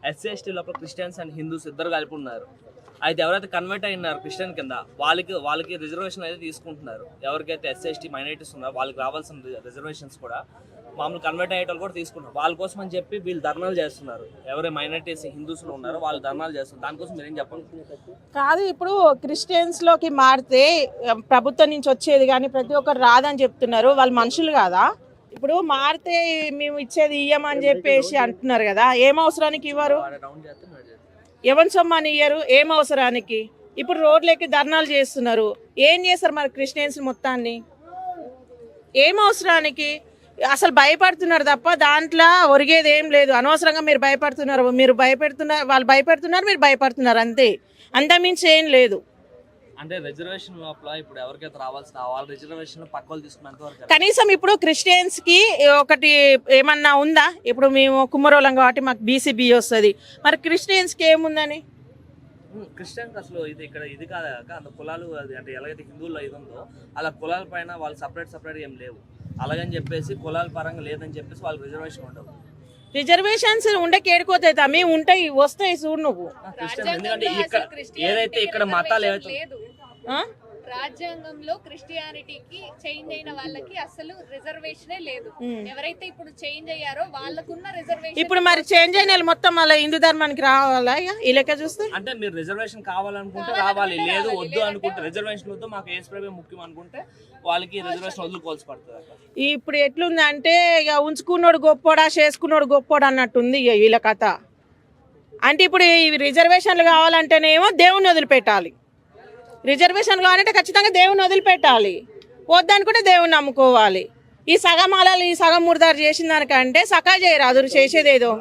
SC ST లోపల Christians and Hindus ఇద్దరు కలిపి ఉన్నారు. అయితే ఎవరైతే కన్వర్ట్ అయినారు క్రిస్టియన్ కింద వాళ్ళకి రిజర్వేషన్ అయితే తీసుకుంటున్నారు. ఎవరికైతే ఎస్సీ ఎస్టీ మైనారిటీస్ ఉన్నారో వాళ్ళకి రావాల్సిన రిజర్వేషన్స్ కూడా మామూలు కన్వర్ట్ అయ్యే వాళ్ళు కూడా తీసుకుంటారు. వాళ్ళ కోసం అని చెప్పి వీళ్ళు ధర్నాలు చేస్తున్నారు. ఎవరైతే మైనారిటీస్ హిందూస్లో ఉన్నారో వాళ్ళు ధర్నాలు చేస్తున్నారు. దానికోసం మీరేం చెప్పండి? కాదు, ఇప్పుడు క్రిస్టియన్స్లోకి మారితే ప్రభుత్వం నుంచి వచ్చేది కానీ ప్రతి ఒక్కరు రాదని చెప్తున్నారు. వాళ్ళు మనుషులు కాదా? ఇప్పుడు మారితే మేము ఇచ్చేది ఇయ్యమని చెప్పేసి అంటున్నారు కదా, ఏం అవసరానికి ఇవ్వరు? ఎవరి సొమ్మని ఇయ్యరు, ఏం అవసరానికి? ఇప్పుడు రోడ్లెక్కి ధర్నాలు చేస్తున్నారు. ఏం చేస్తారు మరి క్రిస్టియన్స్ మొత్తాన్ని? ఏం అవసరానికి? అసలు భయపడుతున్నారు తప్ప దాంట్లో ఒరిగేది ఏం లేదు. అనవసరంగా మీరు భయపడుతున్నారు, వాళ్ళు భయపెడుతున్నారు, మీరు భయపడుతున్నారు, అంతే. అంతమించి ఏం లేదు. అంటే రిజర్వేషన్ లోపల ఇప్పుడు ఎవరికైతే రావాల్సిన వాళ్ళ రిజర్వేషన్ పక్క వాళ్ళు తీసుకున్నంత వరకు కనీసం ఇప్పుడు క్రిస్టియన్స్ కి ఒకటి ఏమన్నా ఉందా? ఇప్పుడు మేము కుమ్మరోళం కాబట్టి మాకు బీసీబీ వస్తుంది, మరి క్రిస్టియన్స్ కి ఏముందని? క్రిస్టియన్స్ అసలు ఇది కాదాక అంత కులాలు అంటే ఎలాగైతే హిందువుల్లో ఇది ఉందో అలా కులాల పైన వాళ్ళు సపరేట్ ఏం లేవు. అలాగని చెప్పేసి కులాల పరంగా లేదని చెప్పేసి వాళ్ళకి రిజర్వేషన్ ఉండవు. రిజర్వేషన్స్ ఉండకి ఏడుకోతాయి తమ్మి, ఉంటాయి, వస్తాయి. చూడు నువ్వు ఎందుకంటే ఏదైతే ఇక్కడ మతాలు ఏవైతే రాజ్యాంగంలో క్రిస్టియానిటీకి చేంజ్ అయిన వాళ్ళకి అసలు రిజర్వేషనే లేదు. ఎవరైతే ఇప్పుడు చేంజ్ అయ్యారో వాళ్ళకున్న రిజర్వేషన్. ఇప్పుడు మరి చేంజ్ అయిన వాళ్ళు మొత్తం అలా హిందూ ధర్మానికి రావాలా? ఈ లెక్క చూస్తే అంటే మీరు రిజర్వేషన్ కావాలనుకుంటే రావాలి, లేదు వద్దు అనుకుంటే రిజర్వేషన్ వద్దు మాకు ఏసుప్రభే ముఖ్యం అనుకుంటే వాళ్ళకి రిజర్వేషన్ వదులుకోవాల్సి పడుతుంది. ఇప్పుడు ఎట్లుంది అంటే ఇక ఉంచుకున్నోడు గొప్పోడా చేసుకున్నోడు గొప్పోడా అన్నట్టుంది ఇక వీళ్ళ కథ. అంటే ఇప్పుడు ఈ రిజర్వేషన్లు కావాలంటేనేమో దేవుని వదిలిపెట్టాలి, రిజర్వేషన్ కావాలంటే ఖచ్చితంగా దేవుని వదిలిపెట్టాలి, వద్దనుకుంటే దేవుని నమ్ముకోవాలి. ఈ సగం అలాలు ఈ సగం ముర్దారు చేసిన దానికంటే సకా చేయరాదు చేసేదేదో.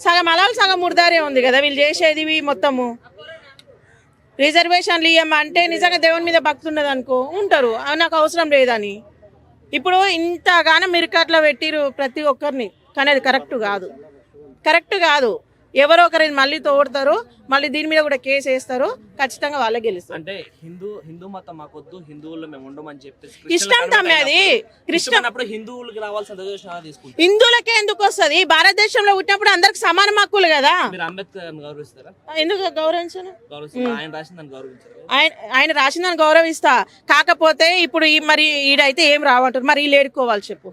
సగం అలాలు సగం ముర్దారే ఉంది కదా వీళ్ళు చేసేది మొత్తము. రిజర్వేషన్లు ఇవ్వమంటే నిజంగా దేవుని మీద భక్తి ఉన్నది అనుకో ఉంటారు, నాకు అవసరం లేదని. ఇప్పుడు ఇంతగానో మిరకట్లో పెట్టిరు ప్రతి ఒక్కరిని, కానీ అది కరెక్ట్ కాదు. ఎవరో ఒకరిని మళ్ళీ తోడతారు, మళ్ళీ దీని మీద కూడా కేసు వేస్తారు, ఖచ్చితంగా వాళ్ళే గెలుస్తారు. అంటే హిందూ మతం మాకొద్దు, హిందువుల్లో మేము ఉండమని చెప్పేసి ఇష్టం తమ్మి, అది క్రిస్టియన్ హిందువులకి రావాల్సిన రిజర్వేషన్ తీసుకుంటారు. హిందువులకే ఎందుకు వస్తుంది? భారతదేశంలో పుట్టినప్పుడు అందరికి సమాన హక్కులు కదా. మీరు అంబేద్కర్ గౌరవిస్తారా? ఎందుకు గౌరవించను? ఆయన రాసిందని గౌరవించారు. ఆయన రాసిందని గౌరవిస్తా. కాకపోతే ఇప్పుడు మరి ఈడైతే ఏం రావంటారు, మరి వీళ్ళు ఏడుకోవాలి చెప్పు.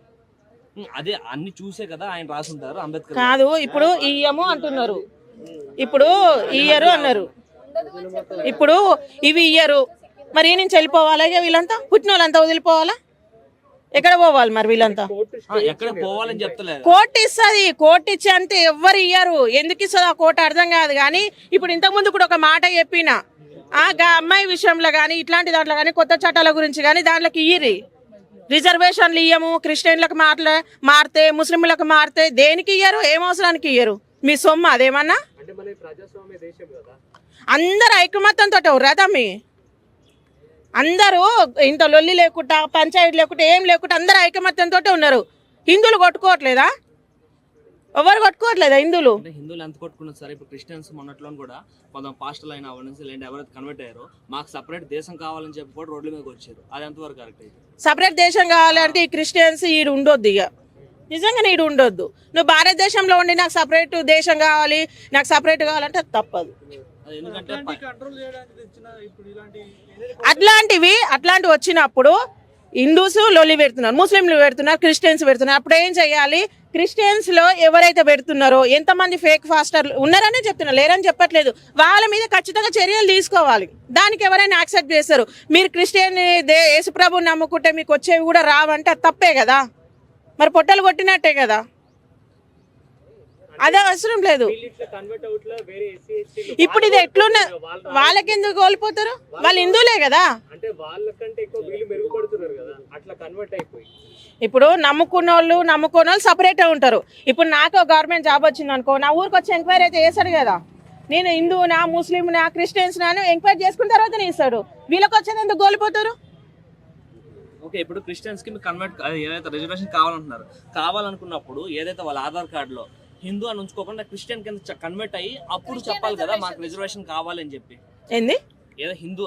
అదే అన్ని చూసే కదా ఆయన రాసుంటారు. అంబేద్కర్ కాదు, ఇప్పుడు ఇయ్యము అంటున్నారు, ఇప్పుడు ఇయ్యరు అన్నారు, ఇప్పుడు ఇవి ఇయ్యరు, మరి ఈ నుంచి వెళ్ళిపోవాలా? వీళ్ళంతా పుట్టిన వాళ్ళంతా వదిలిపోవాలా? ఎక్కడ పోవాలి మరి వీళ్ళంతా? ఎక్కడ పోవాలని చెప్తలేదు. కోర్టు ఇస్తుంది, కోర్టు ఇచ్చి అంతే, ఎవ్వరు ఇయ్యరు. ఎందుకు ఇస్తుంది ఆ కోర్టు అర్థం కాదు. కానీ ఇప్పుడు ఇంతకుముందు కూడా ఒక మాట చెప్పిన, అమ్మాయి విషయంలో కానీ ఇట్లాంటి దాంట్లో కానీ కొత్త చట్టాల గురించి కానీ దాంట్లోకి ఇయ్యరి. రిజర్వేషన్లు ఇయ్యము, క్రిస్టియన్లకు మారితే ముస్లింలకు మారితే దేనికి ఇయ్యరు? ఏం అవసరానికి ఇయ్యరు? మీ సొమ్ము అదేమన్నా? అందరు ఐకమత్యంతో రథమి, అందరూ ఇంత లొల్లి లేకుండా పంచాయతీ లేకుండా ఏం లేకుండా అందరు ఐకమత్యంతో ఉన్నారు. హిందువులు కొట్టుకోవట్లేదా? ఎవరు కొట్టుకోవట్లేదా హిందువులు ఎంత కొట్టుకున్నారు సరే. ఇప్పుడు క్రిస్టియన్స్ మొన్నట్లో కూడా కొంత పాస్టర్లు అయినా అవ్వడం లేదంటే ఎవరైతే కన్వర్ట్ అయ్యారో మాకు సపరేట్ దేశం కావాలని చెప్పి కూడా రోడ్ల మీదకి వచ్చారు. అది ఎంతవరకు కరెక్ట్ అయితే? సపరేట్ దేశం కావాలంటే ఈ క్రిస్టియన్స్ ఈడు ఉండొద్దు, ఇక నిజంగా ఈడు ఉండొద్దు. నువ్వు భారతదేశంలో ఉండి నాకు సపరేట్ దేశం కావాలి, నాకు సపరేట్ కావాలంటే అది తప్పదు. అట్లాంటివి వచ్చినప్పుడు హిందూస్ లొల్లి పెడుతున్నారు, ముస్లింలు పెడుతున్నారు, క్రిస్టియన్స్ పెడుతున్నారు. అప్పుడు ఏం చేయాలి? క్రిస్టియన్స్ లో ఎవరైతే పెడుతున్నారో ఎంతమంది ఫేక్ ఫాస్టర్లు ఉన్నారనే చెప్తున్నారు, లేరని చెప్పట్లేదు. వాళ్ళ మీద ఖచ్చితంగా చర్యలు తీసుకోవాలి. దానికి ఎవరైనా యాక్సెప్ట్ చేస్తారు. మీరు క్రిస్టియన్ యేసుప్రభుని నమ్ముకుంటే మీకు వచ్చేవి కూడా రావంటే అది తప్పే కదా, మరి పొట్టలు కొట్టినట్టే కదా. అదే అవసరం లేదు. ఇప్పుడు ఇది ఎట్లున్నా వాళ్ళకి ఎందుకు కోల్పోతారు? వాళ్ళు హిందువులే కదా. ఇప్పుడు నమ్ముకున్న వాళ్ళు సపరేట్ ఉంటారు. ఇప్పుడు నాకు గవర్నమెంట్ జాబ్ వచ్చింది అనుకో, నా ఊరికి వచ్చి ఎంక్వైరీ అయితే చేస్తాడు కదా. నేను హిందువునా ముస్లింనా క్రిస్టియన్స్ నాను ఎంక్వైరీ చేసుకున్న తర్వాత ఇస్తాడు. వీళ్ళకి వచ్చేది ఎందుకు కోల్పోతారు? ఓకే, ఇప్పుడు క్రిస్టియన్స్ కి కన్వర్ట్ ఏదైతే రిజర్వేషన్ కావాలనుకున్నప్పుడు ఏదైతే వాళ్ళ ఆధార్ కార్డులో హిందూ అని ఉంచుకోకుండా క్రిస్టియన్ కింద కన్వర్ట్ అయ్యి అప్పుడు చెప్పాలి కదా మాకు రిజర్వేషన్ కావాలని చెప్పి. ఏంది ఏదో హిందూ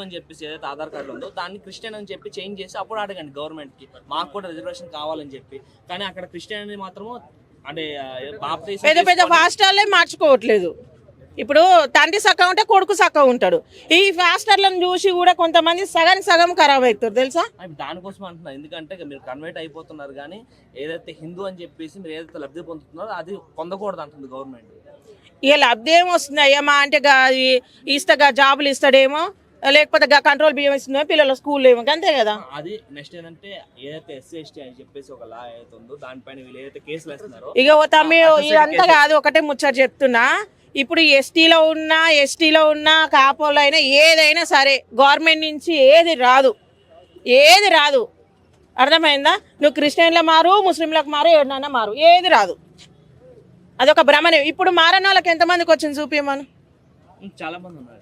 అని చెప్పేసి ఏదైతే ఆధార్ కార్డు ఉందో దాన్ని క్రిస్టియన్ అని చెప్పి చేంజ్ చేసి అప్పుడు అడగండి గవర్నమెంట్ కి మాకు కూడా రిజర్వేషన్ కావాలని చెప్పి. కానీ అక్కడ క్రిస్టియన్ అని మాత్రము అంటే బాప్తీసం పెద్ద పెద్ద తీసుకొని- ఫాస్టర్లే మార్చుకోవట్లేదు. ఇప్పుడు తండ్రి సక్క ఉంటే కొడుకు సక్క ఉంటాడు. ఈ ఫాస్టర్లను చూసి కూడా కొంతమంది సగానికి సగం ఖరాబ్ అవుతారు తెలుసా. దానికోసం అంటున్నా, ఎందుకంటే మీరు కన్వర్ట్ అయిపోతున్నారు కానీ ఏదైతే హిందూ అని చెప్పేసి మీరు ఏదైతే లబ్ధి పొందుతున్నారో అది పొందకూడదు అంటుంది గవర్నమెంట్. ఇక లబ్ధి ఏం వస్తుంది అయ్యమ్మా అంటే ఇస్తా జాబులు ఇస్తాడేమో, లేకపోతే కంట్రోల్ బియ్యం ఇస్తుందో పిల్లల స్కూల్లో ఏమో, అంతే కదా. అది నెక్స్ట్ ఏంటంటే ఏదైతే ఎస్సీ ఎస్టీ అని చెప్పేసి ఒక లా ఏదైతే ఉందో దానిపైన వీళ్ళు ఏదైతే కేసులు వేస్తున్నారో ఇక తమ్మి ఇదంతా కాదు, ఒకటే ముచ్చట చెప్తున్నా. ఇప్పుడు ఎస్టీలో ఉన్నా కాపోలో అయినా ఏదైనా సరే గవర్నమెంట్ నుంచి ఏది రాదు అర్థమైందా. నువ్వు క్రిస్టియన్లో మారు, ముస్లింలకు మారు, ఏడన్నా మారు, ఏది రాదు. అదొక భ్రమనే. ఇప్పుడు మారని వాళ్ళకి ఎంతమందికి వచ్చింది చూపించమను. చాలా మంది ఉన్నారు.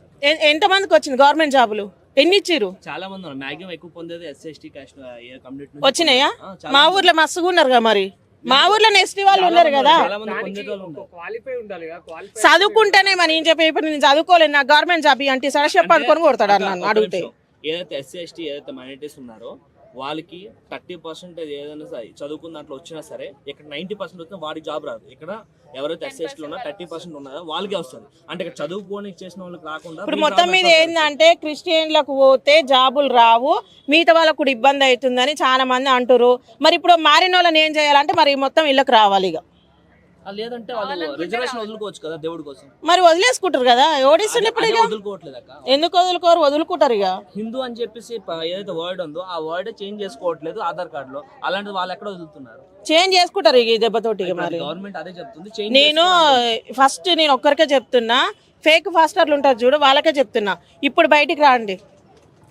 ఎంతమందికి వచ్చింది గవర్నమెంట్ జాబులు, ఎన్ని ఇచ్చిర్రు? చాలా మంది ఉన్నారు. మాక్సిమం ఎక్కువ పొందేది ఎస్సీ ఎస్టీ క్యాస్ట్ కమ్యూనిటీ వచ్చినాయా? మా ఊర్లో మస్తుగా ఉన్నారు కదా. మరి మా ఊర్లో ఎస్టీ వాళ్ళు ఉన్నారు కదా. చాలా మంది పొందేటోళ్ళు ఉన్నారు. చదువుకుంటేనే మరి ఏం చెప్పి ఇప్పుడు నేను చదువుకోలేదు, నాకు గవర్నమెంట్ జాబ్ అంటే సరస్వప్ అనుకొని కొడతాడు నన్ను అడిగితే. ఏదైతే ఎస్సీ ఎస్టీ ఏదైతే మైనారిటీస్ ఉన్నారో వాళ్ళకి 30% ఏదైనా సరే చదువుకున్న దాంట్లో వచ్చినా సరే ఇక్కడ 90% వచ్చినా వాడికి జాబ్ రాదు. ఇక్కడ ఎవరైతే ఎస్సీ ఎస్టీలో ఉన్నా 30% ఉన్నారో వాళ్ళకే వస్తుంది. అంటే ఇక్కడ చదువుకొని చేసిన వాళ్ళకి రాకుండా ఇప్పుడు మొత్తం మీద ఏంటంటే క్రిస్టియన్లకు పోతే జాబులు రావు, మిగతా వాళ్ళకు కూడా ఇబ్బంది అవుతుందని చాలా మంది అంటారు. మరి ఇప్పుడు మారిన వాళ్ళని ఏం చేయాలంటే మరి మొత్తం ఇళ్ళకి రావాలి. ఇక లేదంటే వాళ్ళు రిజర్వేషన్ వదులుకోవచ్చు కదా దేవుడి కోసం. మరి వదిలేసుకుంటారు కదా. ఓడిస్తుంది ఇప్పుడు. ఇక వదులుకోవట్లేదు అక్క. ఎందుకు వదులుకుంటారు. ఇక హిందూ అని చెప్పేసి ఏదైతే వర్డ్ ఉందో ఆ వర్డ్ చేంజ్ చేసుకోవట్లేదు ఆధార్ కార్డులో. అలాంటిది వాళ్ళు ఎక్కడ వదులుతున్నారు? చేంజ్ చేసుకుంటారు ఇక ఈ దెబ్బతోటి. మరి గవర్నమెంట్ అదే చెప్తుంది. నేను ఫస్ట్ ఒక్కరికే చెప్తున్నా, ఫేక్ ఫాస్టర్లు ఉంటారు చూడు వాళ్ళకే చెప్తున్నా, ఇప్పుడు బయటికి రాండి.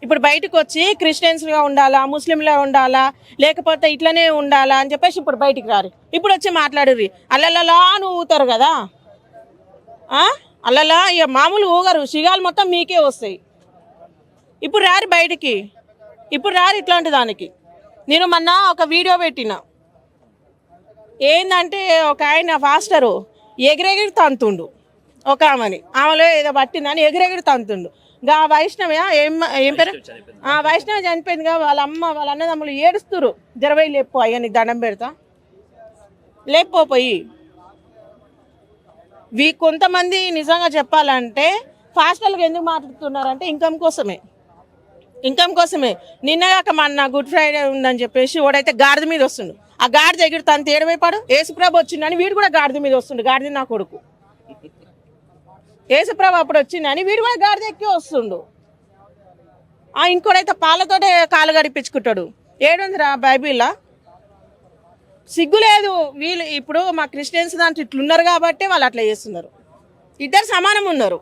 ఇప్పుడు బయటకు వచ్చి క్రిస్టియన్స్గా ఉండాలా, ముస్లింలా ఉండాలా, లేకపోతే ఇట్లనే ఉండాలా అని చెప్పేసి ఇప్పుడు బయటికి రారు. ఇప్పుడు వచ్చి మాట్లాడుర్రి. అల్లలా నువ్వు ఊతారు కదా, అల్లలా ఇక మామూలు ఊగరు, సిగాలు మొత్తం మీకే వస్తాయి. ఇప్పుడు రారు బయటికి, ఇప్పుడు రారు ఇట్లాంటి దానికి. నేను మొన్న ఒక వీడియో పెట్టిన, ఏంటంటే ఒక ఆయన ఫాస్టరు ఎగిరెగిరి తంతుండు ఒక ఆమెలో ఏదో పట్టిందని ఎగిరెగిరి తంతుండు. గా వైష్ణవ ఏం పేరు వైష్ణవ చనిపోయిందిగా, వాళ్ళ అమ్మ వాళ్ళ అన్నదమ్ములు ఏడుస్తురు. జరవై లేపు అయ్యా నీకు దండం పెడతా, లేకపోయి కొంతమంది నిజంగా చెప్పాలంటే ఫాస్టర్లకు ఎందుకు మాట్లాడుతున్నారంటే ఇన్కమ్ కోసమే. నిన్నగాక మొన్న గుడ్ ఫ్రైడే ఉందని చెప్పేసి వాడైతే గాడిద మీద వస్తుండు. ఆ గాడిద ఎగిరి తను తేడమైపాడు. యేసుప్రభు వచ్చిందని వీడు కూడా గాడిద మీద వస్తుండు. గాడిద నా కొడుకు యేసుప్రభు అప్పుడు వచ్చిందని వీడు కూడా గాడిద ఎక్కి వస్తుండు. ఇంకోడైతే పాలతోటే కాలు గడిపించుకుంటాడు. ఏడుందిరా బైబిల్లా? సిగ్గు లేదు. వీళ్ళు ఇప్పుడు మా క్రిస్టియన్స్ దాంట్లో ఇట్లున్నారు కాబట్టి వాళ్ళు అట్లా చేస్తున్నారు. ఇద్దరు సమానం ఉన్నారు,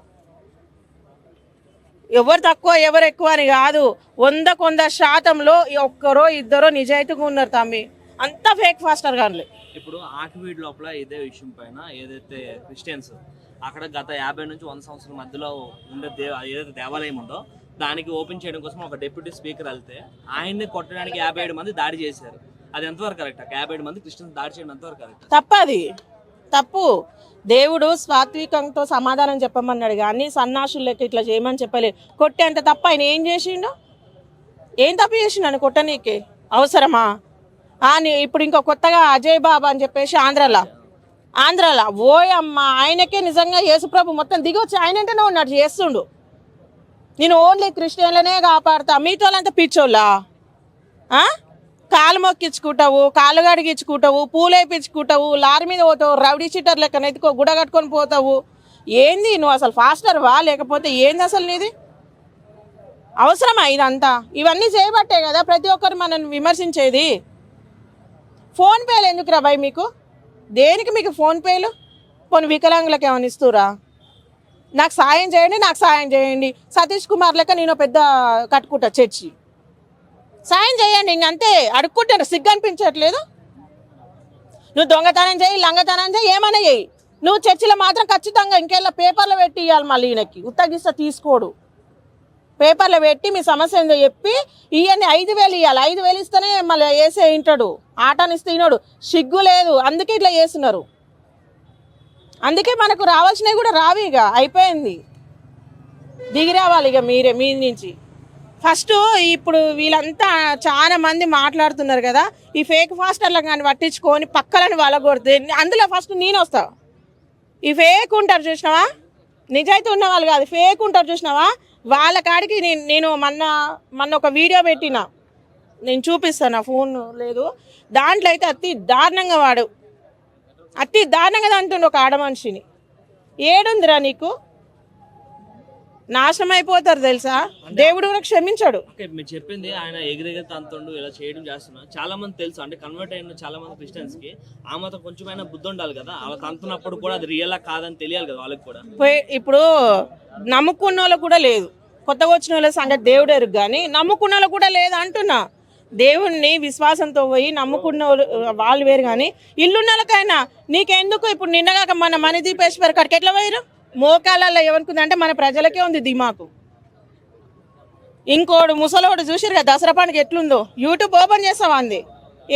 ఎవరు తక్కువ ఎవరు ఎక్కువ అని కాదు. 100% ఒక్కరో ఇద్దరో నిజాయితీగా ఉన్నారు తమ్మి, అంతా ఫేక్ ఫాస్టర్ కానీ. ఇప్పుడు ఆకివీడ్ లోపల ఇదే విషయం పైన ఏదైతే క్రిస్టియన్స్ అక్కడ గత 50 నుంచి 100 సంవత్సరాల మధ్యలో ఉండే ఏదైతే దేవాలయం ఉందో దానికి ఓపెన్ చేయడం కోసం ఒక డిప్యూటీ స్పీకర్ వెళ్తే ఆయన్ని కొట్టడానికి 57 మంది దాడి చేశారు. అది ఎంతవరకు కరెక్ట్? 57 మంది క్రిస్టియన్స్ దాడి చేయడం ఎంతవరకు కరెక్ట్? తప్పది, తప్పు. దేవుడు సాత్వికంతో సమాధానం చెప్పమన్నాడు కానీ సన్నాసులకి ఇట్లా చేయమని చెప్పలేదు. కొట్టేంత తప్ప ఆయన ఏం చేసిండు? ఏం తప్పు చేసిండు అని కొట్టనీకే అవసరమా? ఇప్పుడు ఇంకో కొత్తగా అజయ్ బాబా అని చెప్పేసి ఆంధ్రాలో ఓయమ్మ, ఆయనకే నిజంగా యేసుప్రభు మొత్తం దిగొచ్చి ఆయనంటేనే ఉన్నాడు చేస్తుండు. నేను ఓన్లీ క్రిస్టియన్లనే కాపాడుతా, మీతో వాళ్ళంతా పిచ్చోళ్ళా? కాలు మొక్కించుకుంటావు, కాలు గడిగించుకుంటావు, పూలేపించుకుంటావు, లారీ మీద పోతావు, రౌడీ షీటర్ లెక్క నెత్తుకో గుడ కట్టుకొని పోతావు. ఏంది నువ్వు అసలు ఫాస్టర్వా లేకపోతే ఏంది అసలు నీది? అవసరమా ఇదంతా? ఇవన్నీ చేయబట్టే కదా ప్రతి ఒక్కరు మనల్ని విమర్శించేది. ఫోన్పేలు ఎందుకు రా భయ్ మీకు? దేనికి మీకు ఫోన్పేలు? పోనీ వికలాంగులకు ఏమైనా ఇస్తురా? నాకు సాయం చేయండి, సతీష్ కుమార్ లెక్క నేను పెద్ద కట్టుకుంటా చర్చి, సాయం చేయండి. ఇంకంతే అడుక్కుంటారు, సిగ్గు అనిపించట్లేదు. నువ్వు దొంగతనం చేయి, లంగతనం చేయి, ఏమైనా చేయి, నువ్వు చర్చిలో మాత్రం ఖచ్చితంగా ఇంకెళ్ళ పేపర్లో పెట్టి ఇవ్వాలి. మళ్ళీ ఈయనకి ఉత్తగిస్తా తీసుకోడు. పేపర్లో పెట్టి మీ సమస్య ఏందో చెప్పి ఇవన్నీ 5,000 ఇవ్వాలి. 5,000 ఇస్తేనే మళ్ళీ వేసే వింటాడు, ఆటానిస్తే వినోడు. సిగ్గు లేదు, అందుకే ఇట్లా చేస్తున్నారు. అందుకే మనకు రావాల్సినవి కూడా రావి. ఇక అయిపోయింది, దిగి రావాలి ఇక మీరే మీ నుంచి. ఫస్ట్ ఇప్పుడు వీళ్ళంతా చాలా మంది మాట్లాడుతున్నారు కదా, ఈ ఫేక్ ఫాస్టర్లను కానీ పట్టించుకొని పక్కలను వలగొడితే అందులో ఫస్ట్ నేను వస్తా. ఈ ఫేక్ ఉంటారు చూసినావా, నిజాయితీ ఉన్న వాళ్ళు కాదు, ఫేక్ ఉంటారు చూసినావా, వాళ్ళ కాడికి నేను మొన్న ఒక వీడియో పెట్టిన, నేను చూపిస్తాను, నా ఫోన్ లేదు, దాంట్లో అయితే అతి దారుణంగా అంటుండే ఒక ఆడ మనిషిని. ఏడుందిరా నీకు? నాశనం అయిపోతారు తెలుసా, దేవుడు కూడా క్షమించాడు. ఓకే, మీరు చెప్పింది ఆయన ఎగిరెగిరి తంతుండు ఇలా చేయడం చేస్తున్నా చాలా మంది తెలుసు, అంటే కన్వర్ట్ అయిన చాలా మంది క్రిస్టియన్స్ కి ఆ మాత్రం కొంచెమైనా బుద్ధి ఉండాలి కదా, అలా తంతున్నప్పుడు కూడా అది రియల్ కాదని తెలియాలి కదా వాళ్ళకి కూడా. ఇప్పుడు నమ్ముకున్న వాళ్ళకు కూడా లేదు, కొత్తగా వచ్చిన వాళ్ళ సంగతి దేవుడు ఎరుగు, కానీ నమ్ముకున్న వాళ్ళకు కూడా లేదు అంటున్నా. దేవుణ్ణి విశ్వాసంతో పోయి నమ్ముకున్న వాళ్ళు వేరు, కానీ ఇల్లున్న వాళ్ళకైనా నీకెందుకు? ఇప్పుడు నిన్నగాక మన మణిదీపేశ్వర్ కాడికి ఎట్లా పోయారు? మోకాలలో ఏమనుకుందంటే మన ప్రజలకే ఉంది దిమాకు. ఇంకోడు ముసలోడు చూసిరు కదా దసరా పండుగ ఎట్లుందో, యూట్యూబ్ ఓపెన్ చేస్తావా అంది,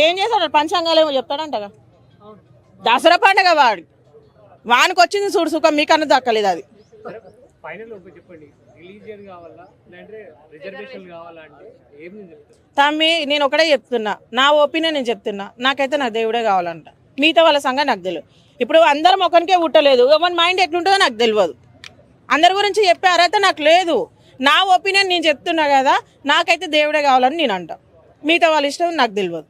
ఏం చేస్తాడు? పంచాంగాలు ఏమో చెప్తాడంటగా. దసరా పండుగ వానికి వచ్చింది చూడు సుఖం, మీకన్నా దక్కలేదు అది. తమ్మి నేను ఒకటే చెప్తున్నా, నా ఒపీనియన్ నేను చెప్తున్నా, నాకైతే నా దేవుడే కావాలంట, మిగతా వాళ్ళ సంగతి నాకు తెలియదు. ఇప్పుడు అందరం ఒకరికే పుట్టలేదు, ఎవరి మైండ్ ఎట్లుంటుందో నాకు తెలియదు, అందరి గురించి చెప్పే అర్హత నాకు లేదు. నా ఒపీనియన్ నేను చెప్తున్నా కదా, నాకైతే దేవుడే కావాలని నేను అంట, మిగతా వాళ్ళ ఇష్టం నాకు తెలియదు.